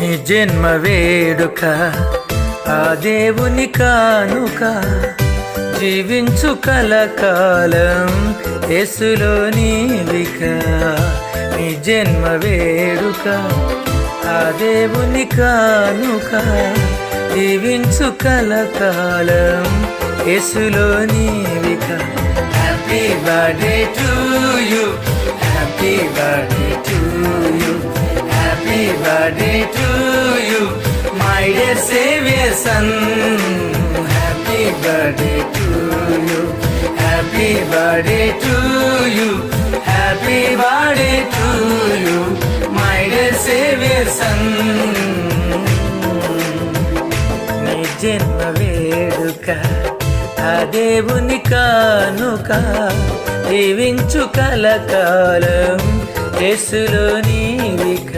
నీ జన్మ వేడుక ఆ దేవుని కానుక, జీవించు కలకాలం యేసులో నీవిక. నీ జన్మ వేడుక ఆ దేవుని కానుక, జీవించు కలకాలం యేసులో నీవిక. Happy birthday to you, happy birthday to you, happy birthday to you my dear saviour son. Happy birthday to you, happy birthday to you, happy birthday to you my dear saviour son. నీ జన్మ వేడుక ఆ దేవుని కానుక, జీవించు కలకాలం యేసులో నీవిక.